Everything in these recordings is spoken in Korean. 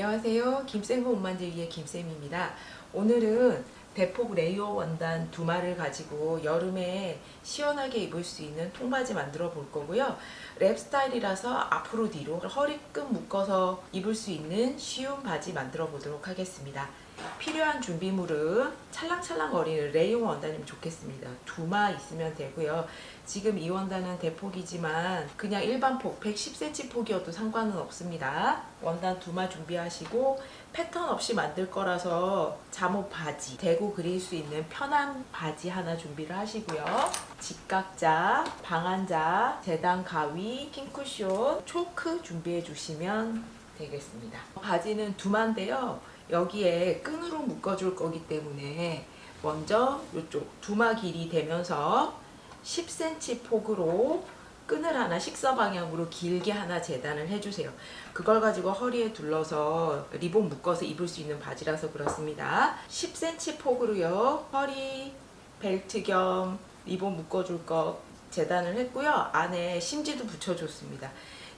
안녕하세요. 김쌤과 옷 만들기의 김쌤입니다. 오늘은 대폭 레이어 원단 2마를 가지고 여름에 시원하게 입을 수 있는 통바지 만들어 볼 거고요. 랩 스타일이라서 앞으로 뒤로 허리끈 묶어서 입을 수 있는 쉬운 바지 만들어 보도록 하겠습니다. 필요한 준비물은 찰랑찰랑거리는 레이온 원단이면 좋겠습니다. 2마 있으면 되고요. 지금 이 원단은 대폭이지만 그냥 일반 폭 110cm 폭이어도 상관은 없습니다. 원단 2마 준비하시고 패턴 없이 만들 거라서 잠옷 바지 대고 그릴 수 있는 편한 바지 하나 준비를 하시고요. 직각자, 방한자, 재단 가위, 핑크숏, 초크 준비해 주시면 되겠습니다. 바지는 2마인데요. 여기에 끈으로 묶어줄 거기 때문에 먼저 이쪽 2마 길이 되면서 10cm 폭으로 끈을 하나 식사 방향으로 길게 하나 재단을 해주세요. 그걸 가지고 허리에 둘러서 리본 묶어서 입을 수 있는 바지라서 그렇습니다. 10cm 폭으로요. 허리 벨트 겸 리본 묶어줄 거 재단을 했고요. 안에 심지도 붙여줬습니다.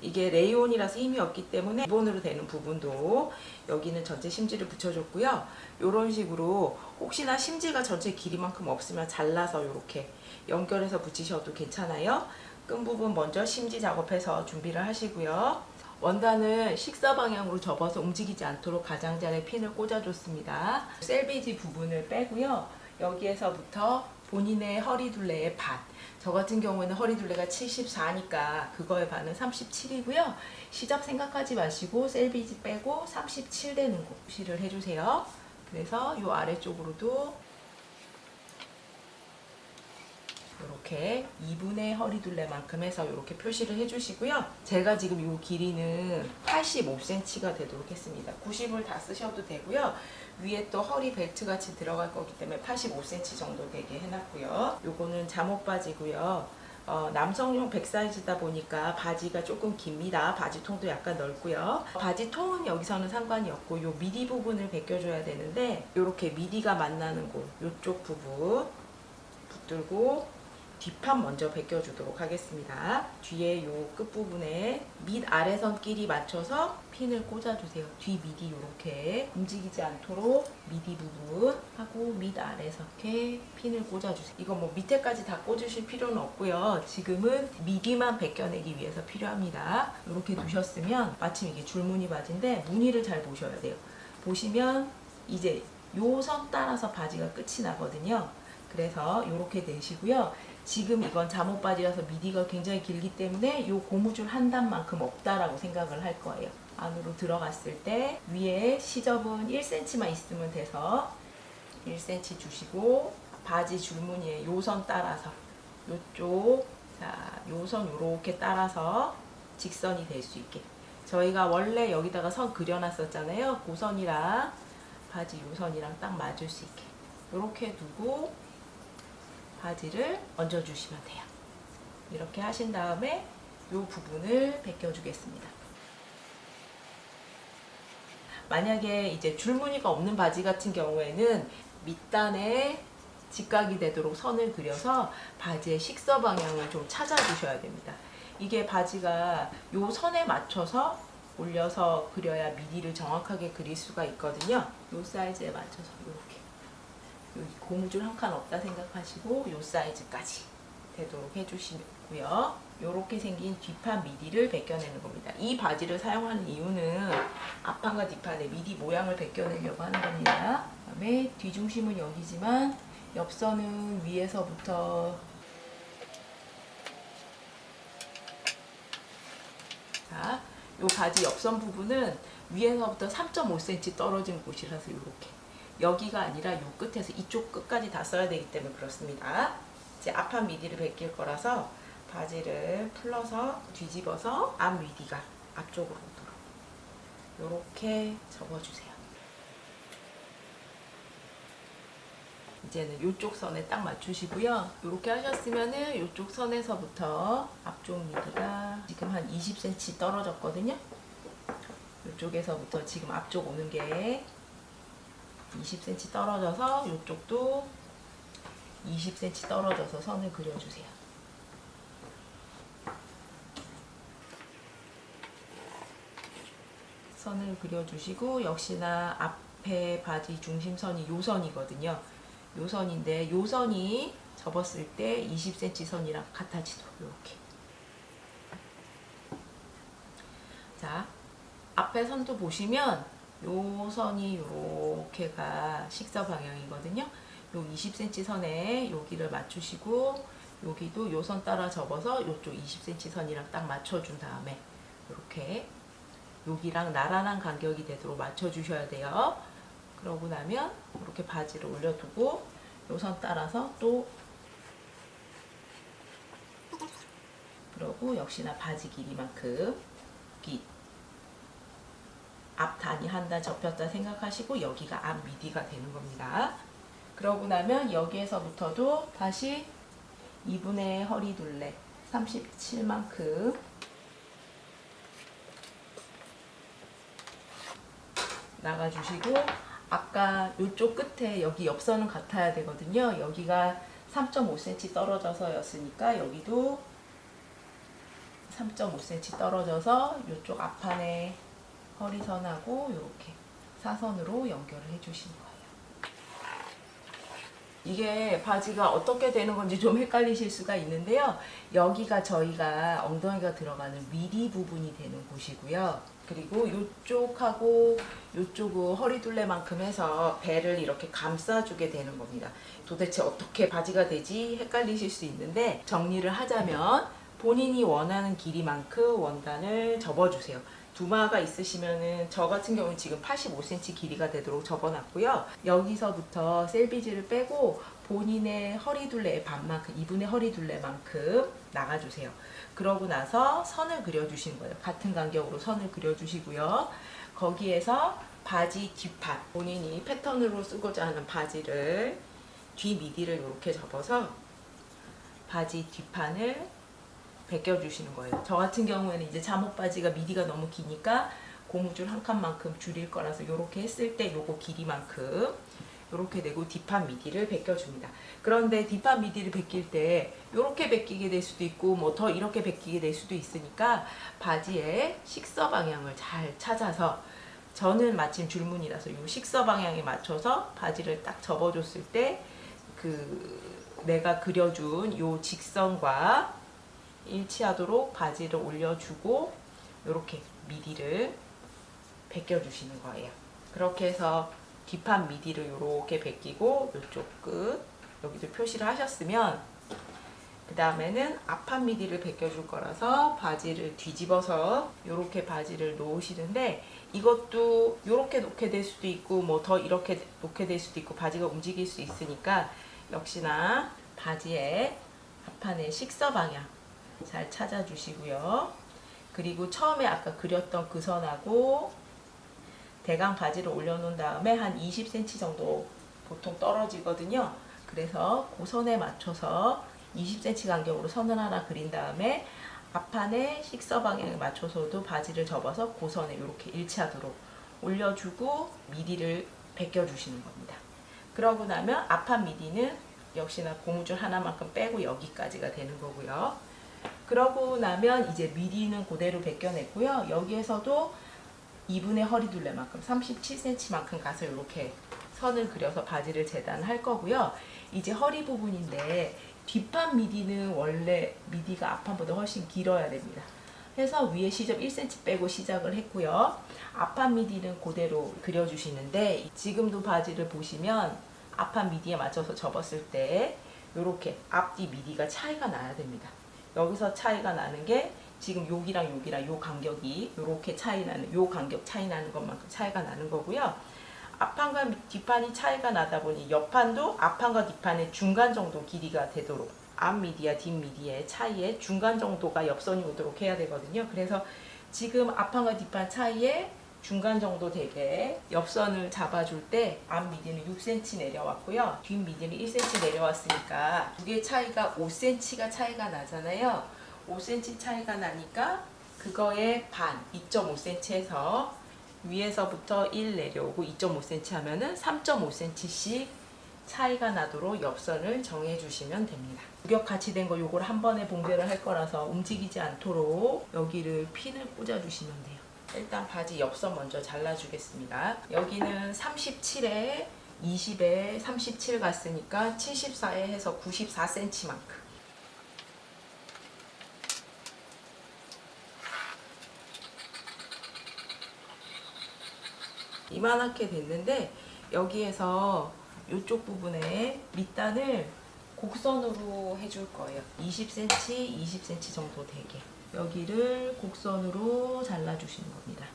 이게 레이온이라서 힘이 없기 때문에 리본으로 되는 부분도 여기는 전체 심지를 붙여줬고요. 이런 식으로 혹시나 심지가 전체 길이만큼 없으면 잘라서 이렇게 연결해서 붙이셔도 괜찮아요. 끈 부분 먼저 심지 작업해서 준비를 하시고요. 원단을 식사 방향으로 접어서 움직이지 않도록 가장자리에 핀을 꽂아줬습니다. 셀베이지 부분을 빼고요. 여기에서부터 본인의 허리 둘레의 반, 저 같은 경우에는 허리 둘레가 74니까 그거의 반은 37이고요. 시접 생각하지 마시고 셀베이지 빼고 37 되는 곳 표시를 해주세요. 그래서 이 아래쪽으로도 이렇게 2분의 허리 둘레만큼 해서 이렇게 표시를 해주시고요. 제가 지금 이 길이는 85cm가 되도록 했습니다. 90을 다 쓰셔도 되고요. 위에 또 허리 벨트 같이 들어갈 거기 때문에 85cm 정도 되게 해놨고요. 요거는 잠옷 바지고요. 남성용 100사이즈다 보니까 바지가 조금 깁니다. 바지통도 약간 넓고요. 바지통은 여기서는 상관이 없고 요 미디 부분을 벗겨줘야 되는데 이렇게 미디가 만나는 곳 요쪽 부분 붙들고 뒷판 먼저 벗겨주도록 하겠습니다. 뒤에 요 끝부분에 밑 아래선 끼리 맞춰서 핀을 꽂아주세요. 뒤 미디 이렇게 움직이지 않도록 미디 부분 하고 밑 아래선 이렇게 핀을 꽂아주세요. 이거 뭐 밑에까지 다 꽂으실 필요는 없고요. 지금은 미디만 벗겨내기 위해서 필요합니다. 이렇게 두셨으면 마침 이게 줄무늬 바지인데 무늬를 잘 보셔야 돼요. 보시면 이제 요 선 따라서 바지가 끝이 나거든요. 그래서 이렇게 내시고요. 지금 이건 잠옷 바지라서 미디가 굉장히 길기 때문에 이 고무줄 한 단만큼 없다라고 생각을 할 거예요. 안으로 들어갔을 때 위에 시접은 1cm만 있으면 돼서 1cm 주시고 바지 줄무늬에 요 선 따라서 요쪽 요 선 요렇게 따라서 직선이 될 수 있게 저희가 원래 여기다가 선 그려놨었잖아요. 그 선이랑 바지 요 선이랑 딱 맞을 수 있게 이렇게 두고 바지를 얹어주시면 돼요. 이렇게 하신 다음에 이 부분을 벗겨주겠습니다. 만약에 이제 줄무늬가 없는 바지 같은 경우에는 밑단에 직각이 되도록 선을 그려서 바지의 식서 방향을 좀 찾아주셔야 됩니다. 이게 바지가 이 선에 맞춰서 올려서 그려야 미디를 정확하게 그릴 수가 있거든요. 이 사이즈에 맞춰서 이렇게. 여기 고무줄 한 칸 없다 생각하시고 요 사이즈까지 되도록 해주시고요. 요렇게 생긴 뒷판 미디를 벗겨내는 겁니다. 이 바지를 사용하는 이유는 앞판과 뒷판의 미디 모양을 벗겨내려고 하는 겁니다. 그 다음에 뒤중심은 여기지만 옆선은 위에서부터 자, 요 바지 옆선 부분은 위에서부터 3.5cm 떨어진 곳이라서 이렇게 여기가 아니라 요 끝에서 이쪽 끝까지 다 써야 되기 때문에 그렇습니다. 이제 앞판 미디를 벗길 거라서 바지를 풀러서 뒤집어서 앞 미디가 앞쪽으로 오도록 이렇게 접어주세요. 이제는 이쪽 선에 딱 맞추시고요. 이렇게 하셨으면은 이쪽 선에서부터 앞쪽 미디가 지금 한 20cm 떨어졌거든요. 이쪽에서부터 지금 앞쪽 오는 게 20cm 떨어져서 이쪽도 20cm 떨어져서 선을 그려주세요. 선을 그려주시고 역시나 앞에 바지 중심선이 요 선이거든요. 요 선인데 요 선이 접었을 때 20cm 선이랑 같아지도록 이렇게. 자, 앞에 선도 보시면 요 선이 요렇게가 식서 방향이거든요. 요 20cm 선에 여기를 맞추시고 여기도 요 선 따라 접어서 요쪽 20cm 선이랑 딱 맞춰준 다음에 이렇게 여기랑 나란한 간격이 되도록 맞춰주셔야 돼요. 그러고 나면 이렇게 바지를 올려두고 요 선 따라서 또 그러고 역시나 바지 길이만큼 빗 앞 단이 한 단 접혔다 생각하시고 여기가 앞 미디가 되는 겁니다. 그러고 나면 여기에서부터도 다시 2분의 허리 둘레 37만큼 나가주시고 아까 이쪽 끝에 여기 옆선은 같아야 되거든요. 여기가 3.5cm 떨어져서였으니까 여기도 3.5cm 떨어져서 이쪽 앞판에 허리선하고 이렇게 사선으로 연결을 해주시는 거예요. 이게 바지가 어떻게 되는 건지 좀 헷갈리실 수가 있는데요. 여기가 저희가 엉덩이가 들어가는 미리 부분이 되는 곳이고요. 그리고 이쪽하고 이쪽은 허리둘레만큼 해서 배를 이렇게 감싸주게 되는 겁니다. 도대체 어떻게 바지가 되지 헷갈리실 수 있는데 정리를 하자면 본인이 원하는 길이만큼 원단을 접어주세요. 두마가 있으시면은 저 같은 경우는 지금 85cm 길이가 되도록 접어놨고요. 여기서부터 셀비지를 빼고 본인의 허리둘레의 반만큼 2분의 허리둘레만큼 나가주세요. 그러고 나서 선을 그려주시는 거예요. 같은 간격으로 선을 그려주시고요. 거기에서 바지 뒷판 본인이 패턴으로 쓰고자 하는 바지를 뒤 미디를 이렇게 접어서 바지 뒷판을 벗겨주시는 거예요. 저 같은 경우에는 이제 잠옷 바지가 미디가 너무 기니까 고무줄 한 칸만큼 줄일 거라서 이렇게 했을 때 요거 길이만큼 이렇게 내고 뒷판 미디를 벗겨줍니다. 그런데 뒷판 미디를 벗길 때 이렇게 벗기게 될 수도 있고 뭐 더 이렇게 벗기게 될 수도 있으니까 바지의 식서 방향을 잘 찾아서 저는 마침 줄무늬라서 이 식서 방향에 맞춰서 바지를 딱 접어줬을 때 내가 그려준 요 직선과 일치하도록 바지를 올려주고 이렇게 미디를 벗겨주시는 거예요. 그렇게 해서 뒷판 미디를 이렇게 벗기고 이쪽 끝 여기도 표시를 하셨으면 그 다음에는 앞판 미디를 벗겨줄 거라서 바지를 뒤집어서 이렇게 바지를 놓으시는데 이것도 이렇게 놓게 될 수도 있고 뭐 더 이렇게 놓게 될 수도 있고 바지가 움직일 수 있으니까 역시나 바지의 앞판의 식서 방향 잘 찾아주시고요. 그리고 처음에 아까 그렸던 그 선하고 대강 바지를 올려놓은 다음에 한 20cm 정도 보통 떨어지거든요. 그래서 그 선에 맞춰서 20cm 간격으로 선을 하나 그린 다음에 앞판의 식서 방향에 맞춰서도 바지를 접어서 그 선에 이렇게 일치하도록 올려주고 미디를 벗겨주시는 겁니다. 그러고 나면 앞판 미디는 역시나 고무줄 하나만큼 빼고 여기까지가 되는 거고요. 그러고 나면 이제 미디는 그대로 벗겨냈고요. 여기에서도 2분의 허리둘레만큼 37cm만큼 가서 이렇게 선을 그려서 바지를 재단할 거고요. 이제 허리 부분인데 뒷판 미디는 원래 미디가 앞판보다 훨씬 길어야 됩니다. 해서 위에 시접 1cm 빼고 시작을 했고요. 앞판 미디는 그대로 그려주시는데 지금도 바지를 보시면 앞판 미디에 맞춰서 접었을 때 이렇게 앞뒤 미디가 차이가 나야 됩니다. 여기서 차이가 나는 게 지금 여기랑 여기랑 요 간격이 이렇게 차이 나는 요 간격 차이 나는 것만큼 차이가 나는 거고요. 앞판과 뒷판이 차이가 나다 보니 옆판도 앞판과 뒷판의 중간 정도 길이가 되도록 앞 미디와 뒷 미디의 차이의 중간 정도가 옆선이 오도록 해야 되거든요. 그래서 지금 앞판과 뒷판 차이에 중간 정도 되게 옆선을 잡아줄 때 앞 미디는 6cm 내려왔고요. 뒷 미디는 1cm 내려왔으니까 두 개 차이가 5cm가 차이가 나잖아요. 5cm 차이가 나니까 그거의 반 2.5cm에서 위에서부터 1 내려오고 2.5cm 하면은 3.5cm씩 차이가 나도록 옆선을 정해 주시면 됩니다. 구격 같이 된 거 요걸 한 번에 봉제를 할 거라서 움직이지 않도록 여기를 핀을 꽂아 주시면 돼요. 일단 바지 옆선 먼저 잘라주겠습니다. 여기는 37에 20에 37 갔으니까 74에 해서 94cm만큼. 이만하게 됐는데 여기에서 이쪽 부분에 밑단을 곡선으로 해줄 거예요. 20cm, 20cm 정도 되게. 여기를 곡선으로 잘라주시는 겁니다.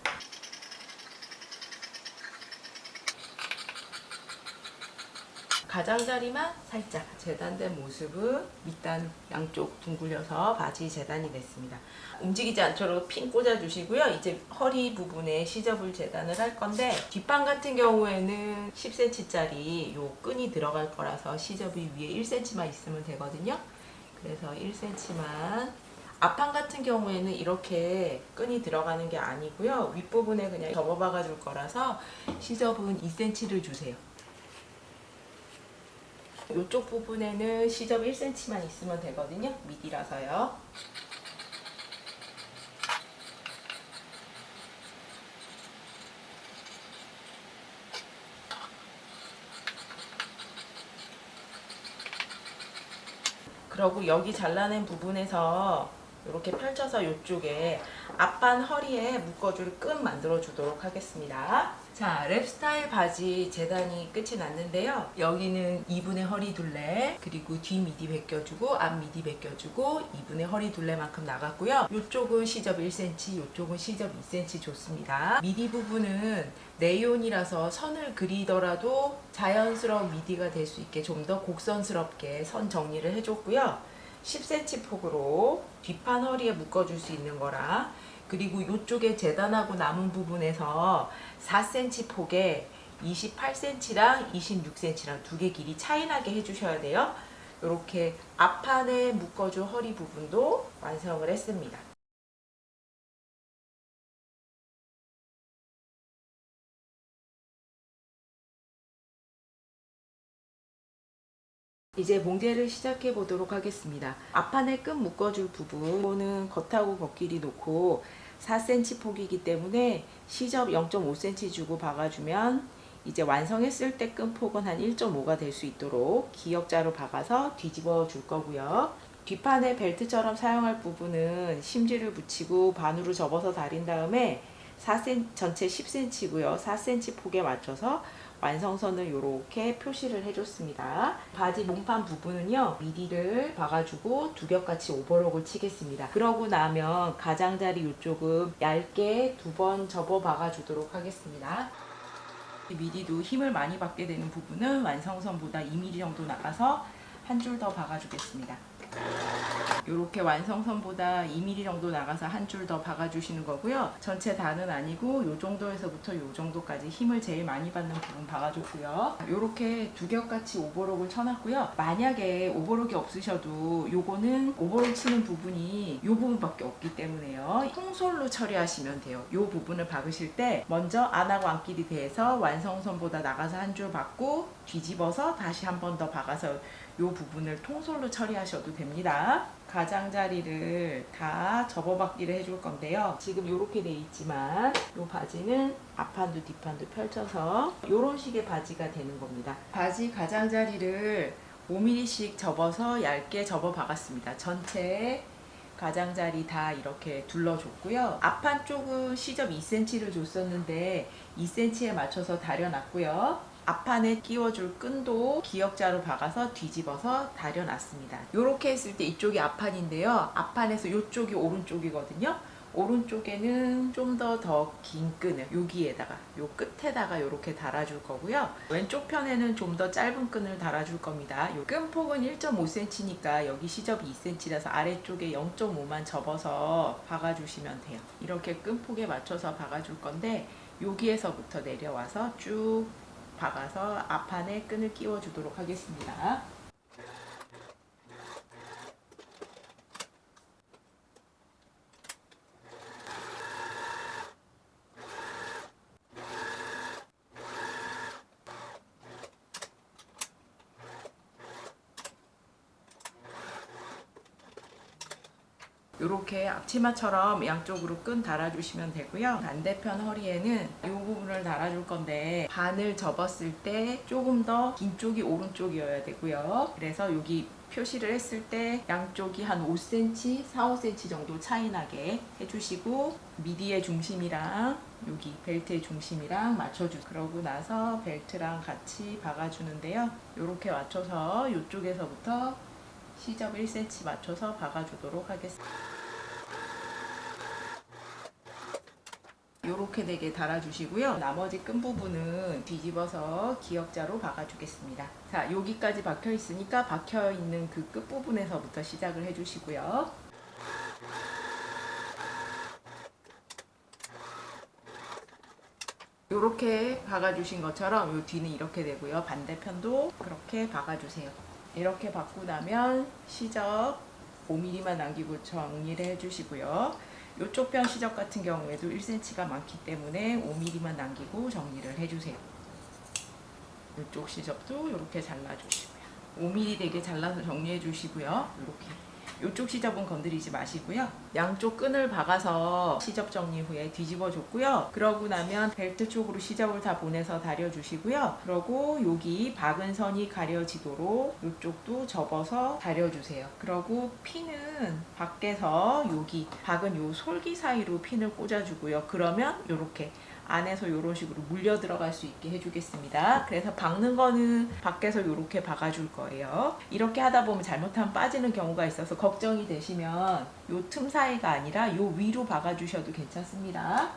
가장자리만 살짝 재단된 모습은 밑단 양쪽 둥글려서 바지 재단이 됐습니다. 움직이지 않도록 핀 꽂아주시고요. 이제 허리 부분에 시접을 재단을 할 건데 뒷판 같은 경우에는 10cm짜리 요 끈이 들어갈 거라서 시접이 위에 1cm만 있으면 되거든요. 그래서 1cm만. 앞판 같은 경우에는 이렇게 끈이 들어가는 게 아니고요. 윗부분에 그냥 접어박아 줄 거라서 시접은 2cm를 주세요. 이쪽 부분에는 시접 1cm만 있으면 되거든요. 미디라서요. 그리고 여기 잘라낸 부분에서 이렇게 펼쳐서 이쪽에 앞판 허리에 묶어줄 끈 만들어 주도록 하겠습니다. 자, 랩스타일 바지 재단이 끝이 났는데요. 여기는 2분의 허리 둘레, 그리고 뒤 미디 벗겨주고 앞 미디 벗겨주고 2분의 허리 둘레만큼 나갔고요. 이쪽은 시접 1cm, 이쪽은 시접 2cm 줬습니다. 미디 부분은 네이온이라서 선을 그리더라도 자연스러운 미디가 될 수 있게 좀 더 곡선스럽게 선 정리를 해줬고요. 10cm 폭으로 뒷판 허리에 묶어줄 수 있는 거라, 그리고 이쪽에 재단하고 남은 부분에서 4cm 폭에 28cm랑 26cm랑 두 개 길이 차이 나게 해주셔야 돼요. 이렇게 앞판에 묶어줄 허리 부분도 완성을 했습니다. 이제 몽제를 시작해 보도록 하겠습니다. 앞판에 끈 묶어줄 부분은 겉하고 겉길이 놓고 4cm 폭이기 때문에 시접 0.5cm 주고 박아주면 이제 완성했을 때 끈 폭은 한 1.5가 될 수 있도록 기역자로 박아서 뒤집어 줄 거고요. 뒷판에 벨트처럼 사용할 부분은 심지를 붙이고 반으로 접어서 다린 다음에 4cm, 전체 10cm고요. 4cm 폭에 맞춰서 완성선을 이렇게 표시를 해줬습니다. 바지 몸판 부분은요, 미디를 박아주고 두 겹같이 오버록을 치겠습니다. 그러고 나면 가장자리 이쪽은 얇게 두 번 접어 박아주도록 하겠습니다. 미디도 힘을 많이 받게 되는 부분은 완성선보다 2mm 정도 나가서 한 줄 더 박아주겠습니다. 이렇게 완성선보다 2mm 정도 나가서 한 줄 더 박아주시는 거고요. 전체 다는 아니고 이 정도에서부터 이 정도까지 힘을 제일 많이 받는 부분 박아줬고요. 이렇게 두 겹같이 오버록을 쳐놨고요. 만약에 오버록이 없으셔도 요거는 오버록 치는 부분이 이 부분밖에 없기 때문에요. 통솔로 처리하시면 돼요. 이 부분을 박으실 때 먼저 안하고 안길이 돼서 완성선보다 나가서 한 줄 박고 뒤집어서 다시 한 번 더 박아서 이 부분을 통솔로 처리하셔도 됩니다. 가장자리를 다 접어박기를 해줄 건데요. 지금 이렇게 돼 있지만 이 바지는 앞판도 뒷판도 펼쳐서 이런 식의 바지가 되는 겁니다. 바지 가장자리를 5mm씩 접어서 얇게 접어 박았습니다. 전체 가장자리 다 이렇게 둘러줬고요. 앞판 쪽은 시접 2cm를 줬었는데 2cm에 맞춰서 다려놨고요. 앞판에 끼워줄 끈도 기역자로 박아서 뒤집어서 다려놨습니다. 이렇게 했을 때 이쪽이 앞판인데요. 앞판에서 이쪽이 오른쪽이거든요. 오른쪽에는 좀 더 긴 끈을 여기에다가 요 끝에다가 이렇게 달아줄 거고요. 왼쪽 편에는 좀 더 짧은 끈을 달아줄 겁니다. 요 끈폭은 1.5cm니까 여기 시접이 2cm라서 아래쪽에 0.5만 접어서 박아주시면 돼요. 이렇게 끈폭에 맞춰서 박아줄 건데 여기에서부터 내려와서 쭉 박아서 앞판에 끈을 끼워 주도록 하겠습니다. 이렇게 앞치마처럼 양쪽으로 끈 달아주시면 되고요. 반대편 허리에는 이 부분을 달아줄 건데 반을 접었을 때 조금 더 긴 쪽이 오른쪽이어야 되고요. 그래서 여기 표시를 했을 때 양쪽이 한 5cm, 4, 5cm 정도 차이 나게 해주시고 미디의 중심이랑 여기 벨트의 중심이랑 맞춰주세요. 그러고 나서 벨트랑 같이 박아주는데요. 이렇게 맞춰서 이쪽에서부터 시접 1cm 맞춰서 박아주도록 하겠습니다. 이렇게 되게 달아주시고요. 나머지 끈 부분은 뒤집어서 기역자로 박아주겠습니다. 자, 여기까지 박혀 있으니까 박혀 있는 그 끝 부분에서부터 시작을 해주시고요. 이렇게 박아주신 것처럼 이 뒤는 이렇게 되고요. 반대편도 그렇게 박아주세요. 이렇게 박고 나면 시접 5mm만 남기고 정리를 해주시고요. 이쪽 편 시접 같은 경우에도 1cm가 많기 때문에 5mm만 남기고 정리를 해주세요. 이쪽 시접도 이렇게 잘라주시고요. 5mm 되게 잘라서 정리해 주시고요. 이렇게 이쪽 시접은 건드리지 마시고요. 양쪽 끈을 박아서 시접 정리 후에 뒤집어 줬고요. 그러고 나면 벨트 쪽으로 시접을 다 보내서 다려 주시고요. 그러고 여기 박은 선이 가려지도록 이쪽도 접어서 다려 주세요. 그러고 핀은 밖에서 여기 박은 요 솔기 사이로 핀을 꽂아 주고요. 그러면 이렇게 안에서 이런 식으로 물려 들어갈 수 있게 해주겠습니다. 그래서 박는 거는 밖에서 이렇게 박아줄 거예요. 이렇게 하다 보면 잘못하면 빠지는 경우가 있어서 걱정이 되시면 요 틈 사이가 아니라 요 위로 박아주셔도 괜찮습니다.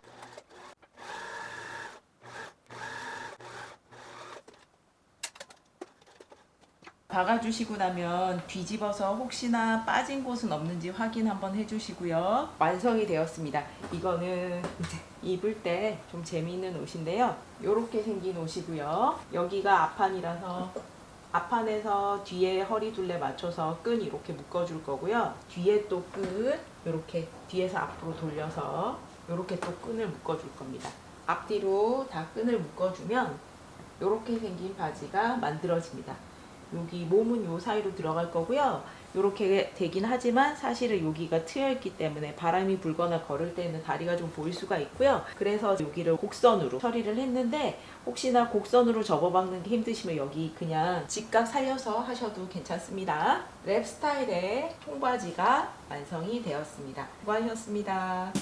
박아주시고 나면 뒤집어서 혹시나 빠진 곳은 없는지 확인 한번 해주시고요. 완성이 되었습니다. 이거는 이제 입을 때 좀 재미있는 옷인데요. 이렇게 생긴 옷이고요. 여기가 앞판이라서 앞판에서 뒤에 허리 둘레 맞춰서 끈 이렇게 묶어줄 거고요. 뒤에 또 끈 이렇게 뒤에서 앞으로 돌려서 이렇게 또 끈을 묶어줄 겁니다. 앞뒤로 다 끈을 묶어주면 이렇게 생긴 바지가 만들어집니다. 여기 몸은 요 사이로 들어갈 거고요. 이렇게 되긴 하지만 사실은 여기가 트여 있기 때문에 바람이 불거나 걸을 때는 다리가 좀 보일 수가 있고요. 그래서 여기를 곡선으로 처리를 했는데 혹시나 곡선으로 접어박는 게 힘드시면 여기 그냥 직각 살려서 하셔도 괜찮습니다. 랩 스타일의 통바지가 완성이 되었습니다. 수고하셨습니다.